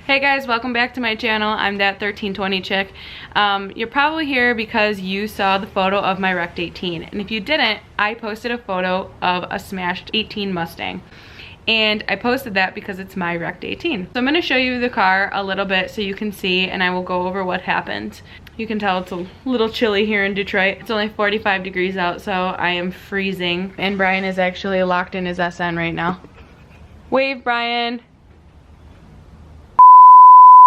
Hey guys, welcome back to my channel. I'm that 1320 chick. You're probably here because you saw the photo of my wrecked 18. And if you didn't, I posted a photo of a smashed 18 Mustang. And I posted that because it's my wrecked 18. So I'm gonna show you the car a little bit so you can see, and I will go over what happened. You can tell it's a little chilly here in Detroit. It's only 45 degrees out, so I am freezing. And Brian is actually locked in his SN right now. Wave, Brian.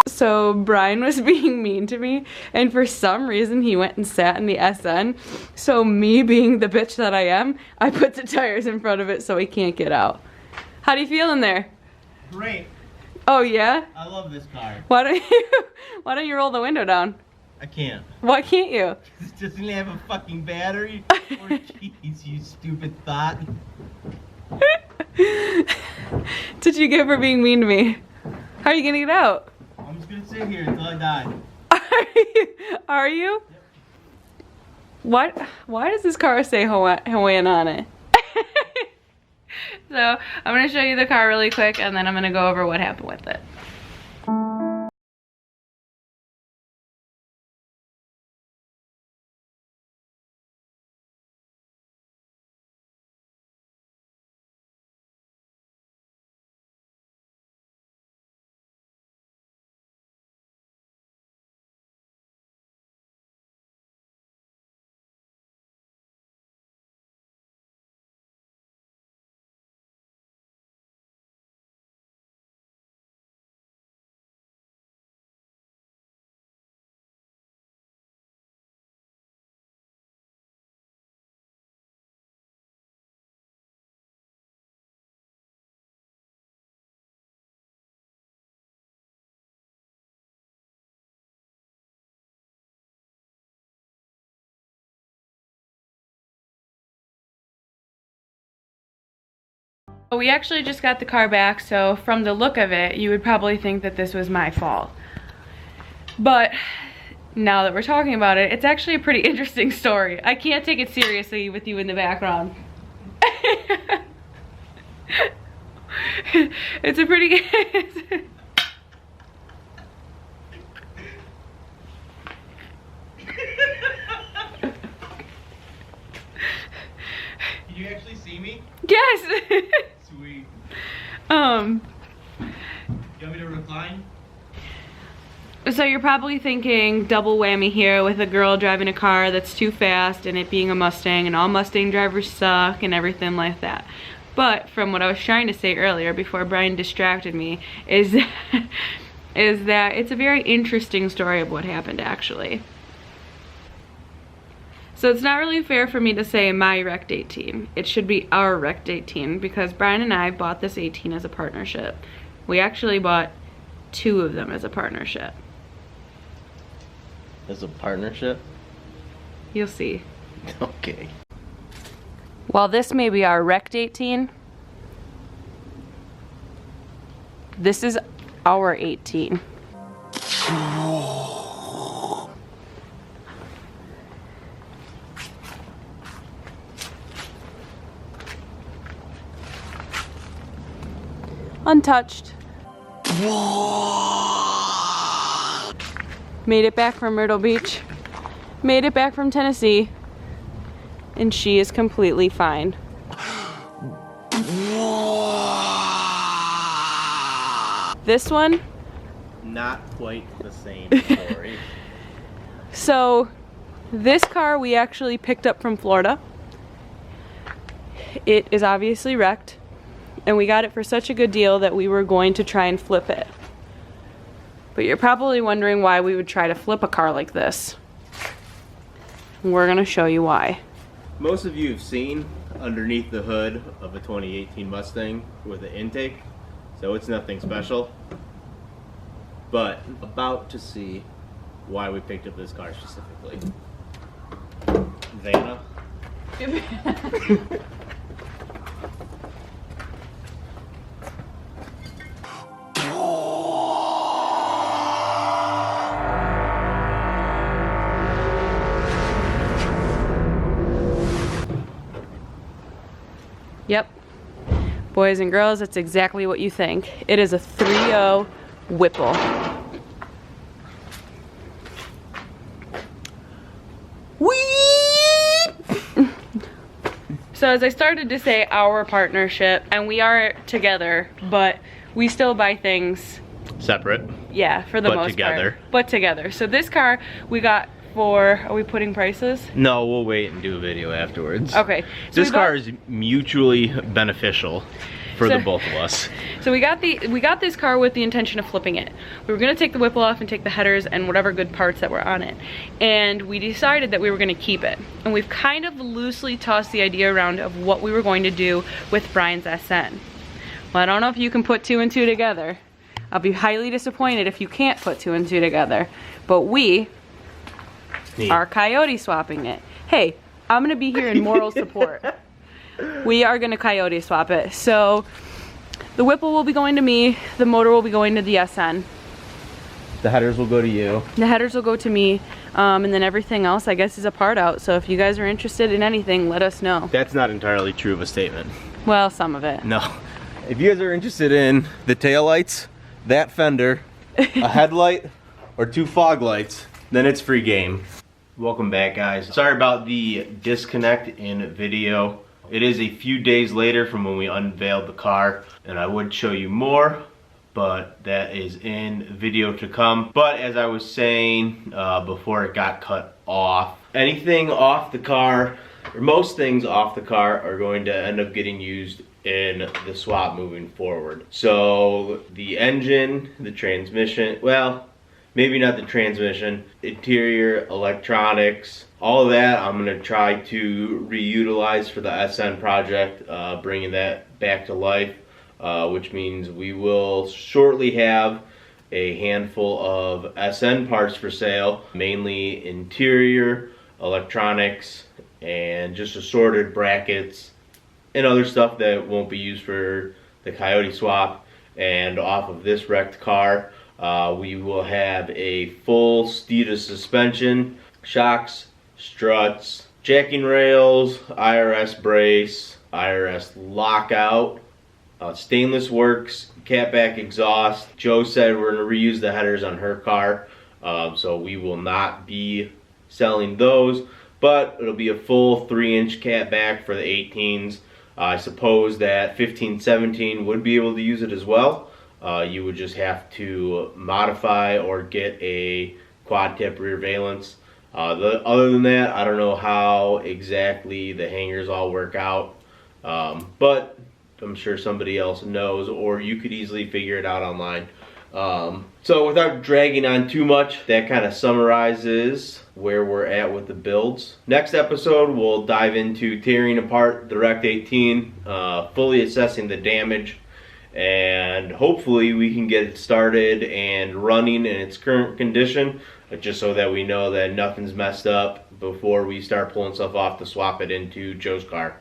So Brian was being mean to me, and for some reason he went and sat in the SN. So me being the bitch that I am, I put the tires in front of it so he can't get out. How do you feel in there? Great. Oh yeah? I love this car. Why don't you roll the window down? I can't. Why can't you? It doesn't have a fucking battery. Or jeez, you stupid thought. Did you get for being mean to me? How are you gonna get out? I'm just gonna sit here until I die. Are you? Yep. Why does this car say Hawaiian on it? So I'm gonna show you the car really quick, and then I'm gonna go over what happened with it. We actually just got the car back, so from the look of it, you would probably think that this was my fault. But now that we're talking about it, it's actually a pretty interesting story. I can't take it seriously with you in the background. It's a pretty... Can you actually see me? Yes! Sweet. You want me to recline? So you're probably thinking double whammy here with a girl driving a car that's too fast and it being a Mustang and all Mustang drivers suck and everything like that. But from what I was trying to say earlier before Brian distracted me is that it's a very interesting story of what happened actually. So it's not really fair for me to say my wrecked 18. It should be our wrecked 18 because Brian and I bought this 18 as a partnership. We actually bought 2 of them as a partnership. As a partnership? You'll see. Okay. While this may be our wrecked 18, this is our 18. Untouched. Made it back from Myrtle Beach. Made it back from Tennessee. And she is completely fine. This one? Not quite the same story. So, this car we actually picked up from Florida. It is obviously wrecked. And we got it for such a good deal that we were going to try and flip it. But you're probably wondering why we would try to flip a car like this. We're gonna show you why. Most of you have seen underneath the hood of a 2018 Mustang with an intake, so it's nothing special. But about to see why we picked up this car specifically. Vanna. Yep. Boys and girls, that's exactly what you think. It is a 3.0 Whipple. So as I started to say, our partnership, and we are together, but we still buy things separate. Yeah, for the most part. But together. So this car we got for, are we putting prices? No, we'll wait and do a video afterwards. Okay. So this car is mutually beneficial for the both of us. So we got this car with the intention of flipping it. We were gonna take the Whipple off and take the headers and whatever good parts that were on it. And we decided that we were gonna keep it. And we've kind of loosely tossed the idea around of what we were going to do with Brian's SN. Well, I don't know if you can put 2 and 2 together. I'll be highly disappointed if you can't put 2 and 2 together. But we are coyote swapping it. Hey, I'm gonna be here in moral support. We are gonna coyote swap it. So the Whipple will be going to me, the motor will be going to the SN. The headers will go to you. The headers will go to me, and then everything else I guess is a part out. So if you guys are interested in anything, let us know. That's not entirely true of a statement. Well, some of it. No. If you guys are interested in the taillights, that fender, a headlight, or 2 fog lights, then it's free game. Welcome back, guys. Sorry about the disconnect in video. It is a few days later from when we unveiled the car, and I would show you more, but that is in video to come. But as I was saying before it got cut off, anything off the car, or most things off the car, are going to end up getting used in the swap moving forward. So the engine, the transmission, well, maybe not the transmission, interior, electronics, all of that I'm gonna try to reutilize for the SN project, bringing that back to life, which means we will shortly have a handful of SN parts for sale, mainly interior, electronics, and just assorted brackets and other stuff that won't be used for the coyote swap. And off of this wrecked car, we will have a full Steeda suspension, shocks, struts, jacking rails, IRS brace, IRS lockout, stainless works, catback exhaust. Joe said we're going to reuse the headers on her car, so we will not be selling those, but it'll be a full 3-inch catback for the 18s. I suppose that 15, 17 would be able to use it as well. You would just have to modify or get a quad tip rear valance. Other than that, I don't know how exactly the hangers all work out, but I'm sure somebody else knows, or you could easily figure it out online. So without dragging on too much, that kind of summarizes where we're at with the builds. Next episode, we'll dive into tearing apart the Rect 18, fully assessing the damage, and hopefully we can get it started and running in its current condition, just so that we know that nothing's messed up before we start pulling stuff off to swap it into Joe's car.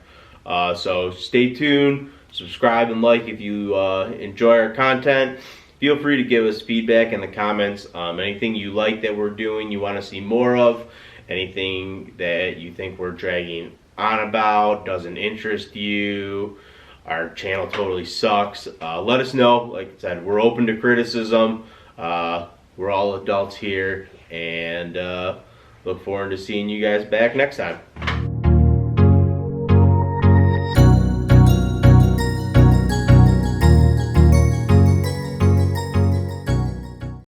So stay tuned, subscribe and like if you enjoy our content. Feel free to give us feedback in the comments. Anything you like that we're doing, you want to see more of, anything that you think we're dragging on about, doesn't interest you, our channel totally sucks, let us know. Like I said, we're open to criticism. We're all adults here, and look forward to seeing you guys back next time.